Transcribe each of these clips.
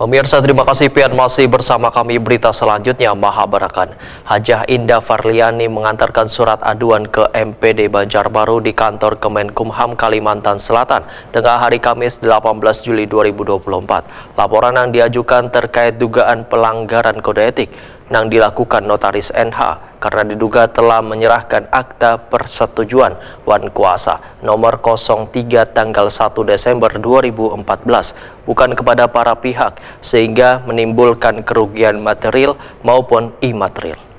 Pemirsa, terima kasih Pian masih bersama kami. Berita selanjutnya, Mahabarakan. Hajah Indah Farliani mengantarkan surat aduan ke MPD Banjarbaru di kantor Kemenkumham Kalimantan Selatan tengah hari Kamis 18 Juli 2024. Laporan yang diajukan terkait dugaan pelanggaran kode etik yang dilakukan Notaris NH karena diduga telah menyerahkan akta persetujuan Wan Kuasa nomor 03 tanggal 1 Desember 2014 bukan kepada para pihak sehingga menimbulkan kerugian material maupun imaterial.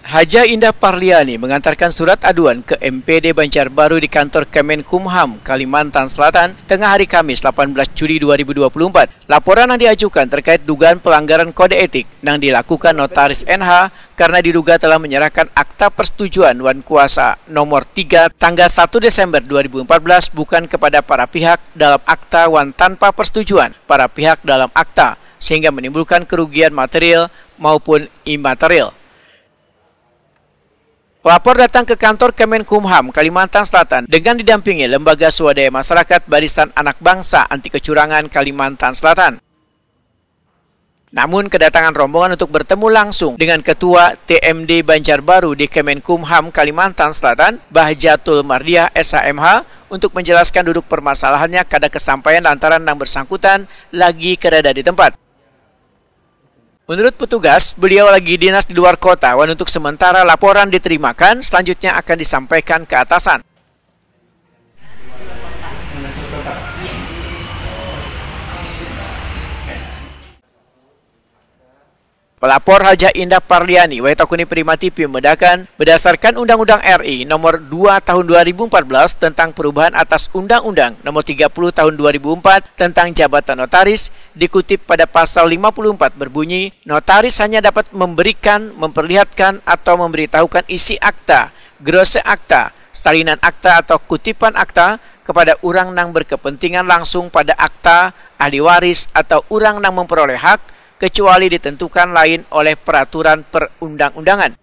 Hajah Indah Farliani mengantarkan surat aduan ke MPD Banjarbaru di kantor Kemenkumham Kalimantan Selatan tengah hari Kamis 18 Juli 2024. Laporan yang diajukan terkait dugaan pelanggaran kode etik yang dilakukan Notaris NH karena diduga telah menyerahkan akta persetujuan Wan Kuasa nomor 3 tanggal 1 Desember 2014 bukan kepada para pihak dalam akta Wan tanpa persetujuan para pihak dalam akta sehingga menimbulkan kerugian material maupun imaterial. Pelapor datang ke kantor Kemenkumham Kalimantan Selatan dengan didampingi Lembaga Swadaya Masyarakat Barisan Anak Bangsa Anti Kecurangan Kalimantan Selatan. Namun kedatangan rombongan untuk bertemu langsung dengan Ketua TMD Banjarbaru di Kemenkumham Kalimantan Selatan, Bahjatul Mardiah SHMH, untuk menjelaskan duduk permasalahannya kada kesampaian lantaran yang bersangkutan lagi berada di tempat. Menurut petugas, beliau lagi dinas di luar kota dan untuk sementara laporan diterimakan, selanjutnya akan disampaikan ke atasan. Pelapor Hajah Indah Farliani, Waitakuni Prima TV membedakan berdasarkan Undang-Undang RI Nomor 2 Tahun 2014 tentang perubahan atas Undang-Undang Nomor 30 Tahun 2004 tentang Jabatan Notaris, dikutip pada pasal 54 berbunyi, notaris hanya dapat memberikan, memperlihatkan atau memberitahukan isi akta, grose akta, salinan akta atau kutipan akta kepada orang yang berkepentingan langsung pada akta, ahli waris atau orang yang memperoleh hak kecuali ditentukan lain oleh peraturan perundang-undangan.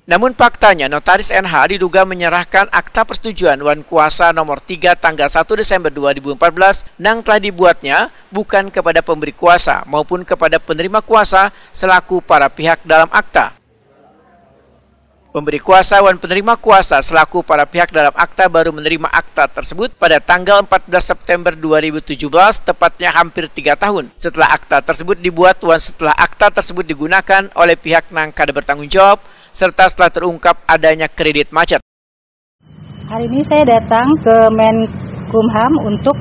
Namun faktanya Notaris NH diduga menyerahkan akta persetujuan Wan Kuasa nomor 3 tanggal 1 Desember 2014 yang telah dibuatnya bukan kepada pemberi kuasa maupun kepada penerima kuasa selaku para pihak dalam akta. Pemberi kuasa dan penerima kuasa selaku para pihak dalam akta baru menerima akta tersebut pada tanggal 14 September 2017, tepatnya hampir 3 tahun. Setelah akta tersebut dibuat dan setelah akta tersebut digunakan oleh pihak yang kada bertanggung jawab, serta setelah terungkap adanya kredit macet. Hari ini saya datang ke Menkumham untuk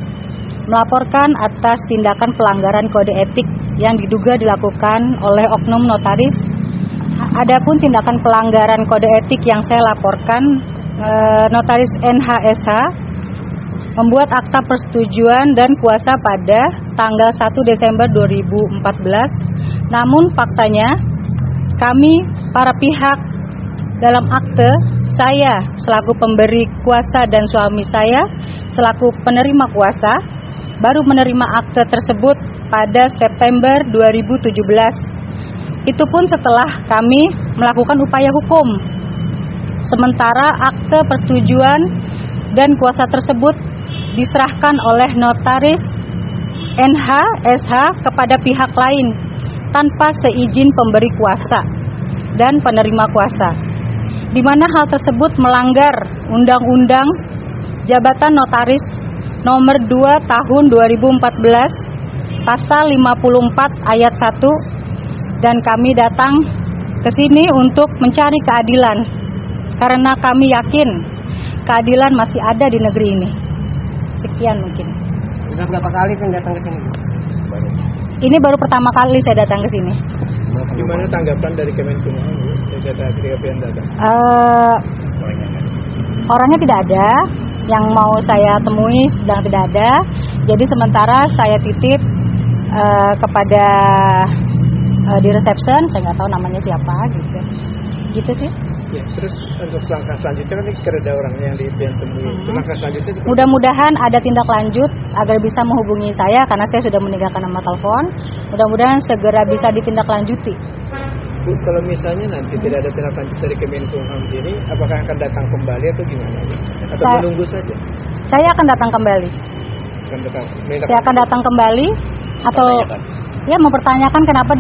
melaporkan atas tindakan pelanggaran kode etik yang diduga dilakukan oleh oknum notaris. Adapun tindakan pelanggaran kode etik yang saya laporkan, Notaris NHSH membuat akta persetujuan dan kuasa pada tanggal 1 Desember 2014. Namun faktanya kami para pihak dalam akte, saya selaku pemberi kuasa dan suami saya selaku penerima kuasa baru menerima akte tersebut pada September 2017. Itu pun setelah kami melakukan upaya hukum. Sementara akte persetujuan dan kuasa tersebut diserahkan oleh Notaris NHSH kepada pihak lain tanpa seizin pemberi kuasa dan penerima kuasa, di mana hal tersebut melanggar Undang-Undang Jabatan Notaris Nomor 2 Tahun 2014 Pasal 54 Ayat 1. Dan kami datang ke sini untuk mencari keadilan karena kami yakin keadilan masih ada di negeri ini. Sekian mungkin. Sudah berapa kali datang ke sini? Ini baru pertama kali saya datang ke sini. Gimana tanggapan dari Kemenkumham ketika pian datang? Orangnya tidak ada, yang mau saya temui sedang tidak ada. Jadi sementara saya titip kepada di reception, saya nggak tahu namanya siapa gitu sih. Ya, terus untuk langkah selanjutnya kan kereda orangnya yang ditemui. Langkah selanjutnya mudah-mudahan ada tindak lanjut agar bisa menghubungi saya karena saya sudah meninggalkan nomor telepon. Mudah-mudahan segera bisa ditindaklanjuti. Bu, kalau misalnya nanti tidak ada tindak lanjut dari Kemenkumham sini, apakah akan datang kembali atau gimana? Atau menunggu saja? Saya akan datang kembali. Saya akan datang kembali atau ya mempertanyakan kenapa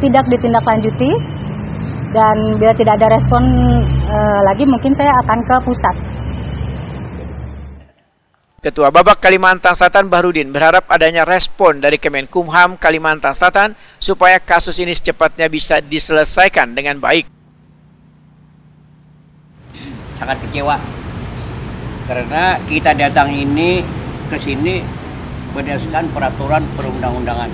tidak ditindaklanjuti, dan bila tidak ada respon lagi mungkin saya akan ke pusat. Ketua Babak Kalimantan Selatan Bahrudin berharap adanya respon dari Kemenkumham Kalimantan Selatan supaya kasus ini secepatnya bisa diselesaikan dengan baik. Sangat kecewa karena kita datang ini ke sini berdasarkan peraturan perundang-undangan.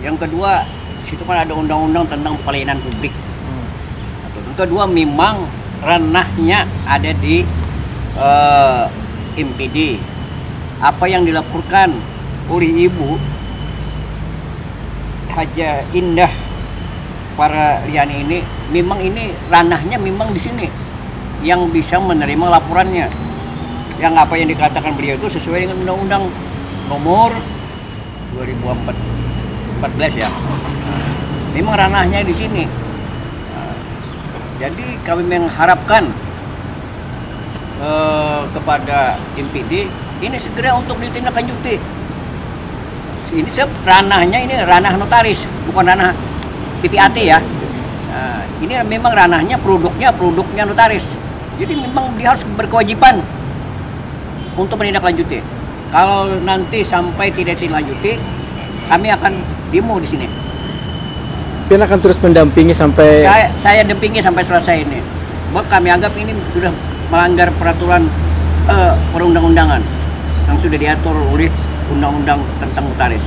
Yang kedua, situ kan ada undang-undang tentang pelayanan publik. Yang kedua, memang ranahnya ada di MPD. Apa yang dilaporkan oleh Ibu Haja Indah Parliani ini, memang ini ranahnya memang di sini yang bisa menerima laporannya. Yang apa yang dikatakan beliau itu sesuai dengan Undang-Undang Nomor 2014 ya. Memang ranahnya di sini. Jadi kami mengharapkan kepada MPD ini segera untuk ditindaklanjuti. Ini ranahnya, ini ranah notaris, bukan ranah PPAT ya. Ini memang ranahnya produknya notaris. Jadi memang dia harus berkewajiban untuk menindaklanjuti. Kalau nanti sampai tidak ditindaklanjuti, kami akan demo di sini. Pian akan terus mendampingi sampai saya dampingi sampai selesai ini. Sebab kami anggap ini sudah melanggar peraturan perundang-undangan yang sudah diatur oleh undang-undang tentang notaris.